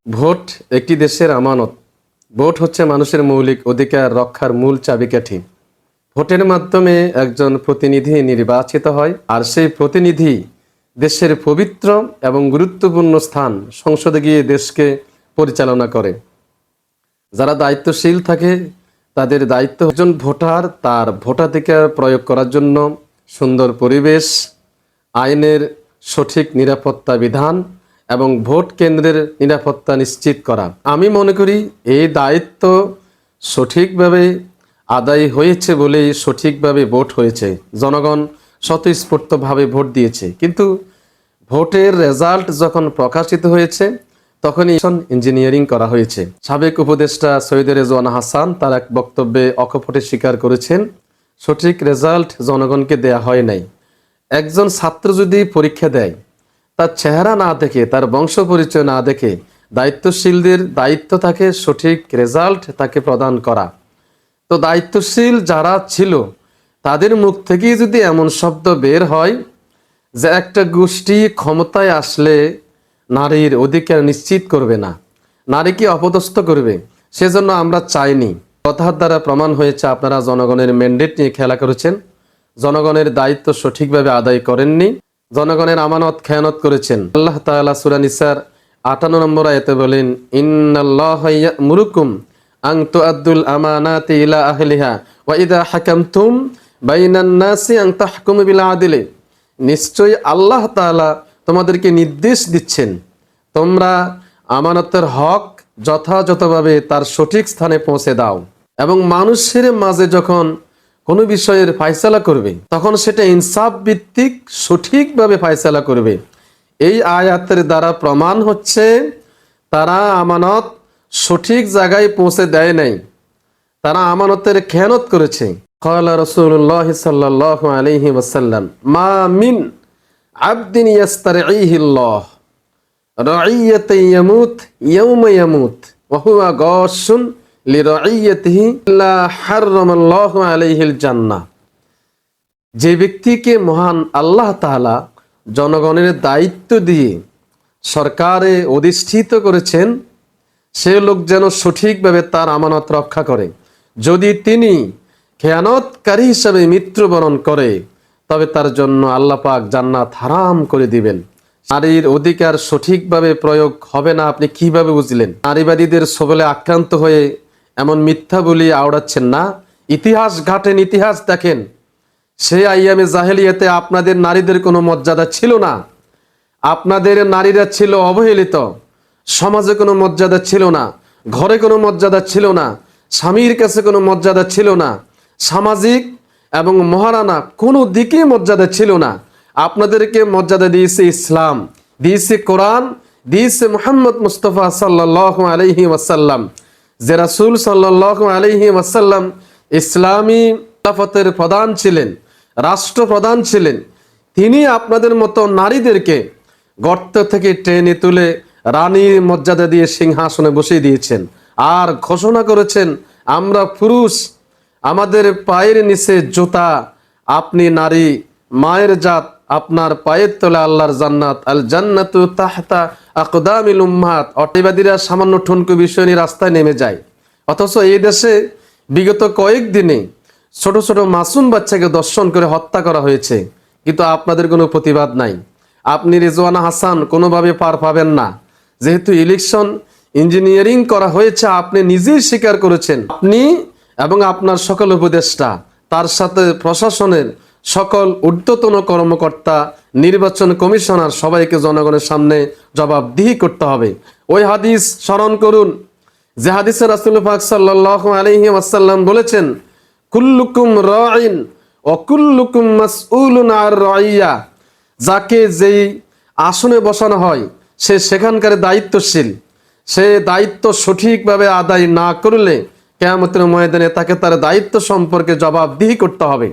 Vote একটি দেশের আমানত। ভোট হচ্ছে মানুষের মৌলিক অধিকার রক্ষার মূল চাবিকাঠি। ভোটের মাধ্যমে একজন প্রতিনিধি নির্বাচিত হয়, আর সেই প্রতিনিধি দেশের পবিত্র এবং গুরুত্বপূর্ণ স্থান সংসদে গিয়ে দেশকে পরিচালনা করে। যারা দায়িত্বশীল থাকে তাদের দায়িত্ব, একজন ভোটার তার ভোটাধিকার প্রয়োগ করার জন্য সুন্দর পরিবেশ, আইনের সঠিক নিরাপত্তা বিধান এবং ভোট কেন্দ্রের নিরাপত্তা নিশ্চিত করা। আমি মনে করি এই দায়িত্ব সঠিকভাবে আদায় হয়েছে বলেই সঠিকভাবে ভোট হয়েছে। জনগণ স্বতঃস্ফূর্তভাবে ভোট দিয়েছে, কিন্তু ভোটের রেজাল্ট যখন প্রকাশিত হয়েছে তখনই ইঞ্জিনিয়ারিং করা হয়েছে। সাবেক উপদেষ্টা সৈয়দ রেজওয়ান হাসান তার এক বক্তব্যে অকপটে স্বীকার করেছেন, সঠিক রেজাল্ট জনগণকে দেয়া হয় নাই। একজন ছাত্র যদি পরীক্ষা দেয়, তার চেহারা না দেখে, তার বংশ পরিচয় না দেখে দায়িত্বশীলদের দায়িত্ব থাকে সঠিক রেজাল্ট তাকে প্রদান করা। তো দায়িত্বশীল যারা ছিল তাদের মুখ থেকেই যদি এমন শব্দ বের হয় যে একটা গোষ্ঠী ক্ষমতায় আসলে নারীর অধিকার নিশ্চিত করবে না, নারীকে অপদস্থ করবে, সেজন্য আমরা চাইনি। কথার দ্বারা প্রমাণ হয়েছে আপনারা জনগণের ম্যান্ডেট নিয়ে খেলা করেছেন, জনগণের দায়িত্ব সঠিকভাবে আদায় করেননি, জনগণের আমানত খেয়ানত করেছেন। আল্লাহ তাআলা সূরা নিসার ৫৮ নম্বর আয়াতে বলেন, ইন্নাল্লাহা ইয়া'মুরুকুম আন তুআদ্দুল আমানাতি ইলা আহলিহা ওয়া ইযা হাকামতুম বাইনান নাসি আন তাহকুমু বিল আদলি। নিশ্চয়ই আল্লাহ তাআলা তোমাদেরকে নির্দেশ দিচ্ছেন তোমরা আমানতের হক যথাযথভাবে তার সঠিক স্থানে পৌঁছে দাও, এবং মানুষের মাঝে যখন কোনো বিষয়ের ফায়সালা করবে তখন সেটা ইনসাফ ভিত্তিক সঠিকভাবে ফায়সালা করবে। এই আয়াতের দ্বারা প্রমাণ হচ্ছে তারা আমানত সঠিক জায়গায় পৌঁছে দেয় নাই, তারা আমানতের খেয়ানত করেছে। ক্বালা রাসূলুল্লাহ সাল্লাল্লাহু আলাইহি ওয়াসাল্লাম, মা মিন আবদিন ইয়াস্তারঈহিল্লাহ রাইয়াতান ইয়ামুত ইয়াওমা ইয়ামুত ওয়া হুয়া গাশুন লিরাইয়াতিহি ইল্লা হারামাল্লাহু আলাইহিল জান্নাহ। যে ব্যক্তিকে মহান আল্লাহ তাআলা জনগণের দায়িত্ব দিয়ে সরকারে অধিষ্ঠিত করেছেন, সে লোক যেন সঠিকভাবে তার আমানত রক্ষা করে। যদি তিনি খেয়ানতকারী হিসাবে মৃত্যুবরণ করে তবে তার জন্য আল্লাহ পাক জান্নাত হারাম করে দিবেন। নারীর অধিকার সঠিকভাবে প্রয়োগ হবে না আপনি কিভাবে বুঝলেন? নারীবাদীদের সবলে আক্রান্ত হয়ে এমন মিথ্যা বলি আওড়াচ্ছেন না। ইতিহাস ঘাটেন, ইতিহাস দেখেন। সেই আইয়ামে জাহেলিয়াতে আপনাদের নারীদের কোনো মর্যাদা ছিল না, আপনাদের নারীরা ছিল অবহেলিত, সমাজে কোনো মর্যাদা ছিল না, ঘরে কোনো মর্যাদা ছিল না, স্বামীর কাছে কোনো মর্যাদা ছিল না, সামাজিক এবং মহারানা কোনো দিকে মর্যাদা ছিল না। আপনাদেরকে মর্যাদা দিয়েছে ইসলাম, দিয়েছে কোরআন, দিয়েছে মুহাম্মদ মুস্তাফা সাল্লাল্লাহু আলাইহি ওয়াসাল্লাম। যে রাসূল সাল্লাল্লাহু আলাইহি ওয়াসাল্লাম ইসলামী খেলাফতের প্রধান ছিলেন, রাষ্ট্রপ্রধান ছিলেন, তিনি আপনাদের মতো নারীদেরকে গর্ত থেকে টেনে তুলে রানীর মর্যাদা দিয়ে সিংহাসনে বসিয়ে দিয়েছেন, আর ঘোষণা করেছেন আমরা পুরুষ, আমাদের পায়ের নিচে জুতা, আপনি নারী, মায়ের জাত, আপনার পায়ের তলে আল্লাহর জান্নাত, আল জান্নাতু তাহতা আকদামিল উম্মাহাত। অটিবাদীরা সামান্য ঠুনকু বিষয় নিয়ে রাস্তায় নেমে যায়, অথচ এই দেশে বিগত কয়েকদিনে ছোট ছোট মাসুম বাচ্চাকে দর্শন করে হত্যা করা হয়েছে, কিন্তু আপনাদের কোনো প্রতিবাদ নাই। আপনি রেজওয়ানা হাসান কোনোভাবে পার পাবেন না, যেহেতু ইলেকশন ইঞ্জিনিয়ারিং করা হয়েছে আপনি নিজেই স্বীকার করেছেন। আপনি এবং আপনার সকল উপদেষ্টা, তার সাথে প্রশাসনের সকল ঊর্ধ্বতন কর্মকর্তা, নির্বাচন কমিশনার, সবাইকে জনগণের সামনে জবাবদিহি করতে হবে। ওই হাদিস স্মরণ করুন যে হাদিসে রাসূল পাক সাল্লাল্লাহু আলাইহি ওয়াসাল্লাম বলেছেন, কুল্লুকুম রাইন ওয়া কুল্লুকুম মাসউলুন আর রাইয়া। যাকে যেই আসনে বসানো হয় সে সেখানকার দায়িত্বশীল, সে দায়িত্ব সঠিকভাবে আদায় না করলে কিয়ামতের ময়দানে তাকে তার দায়িত্ব সম্পর্কে জবাবদিহি করতে হবে।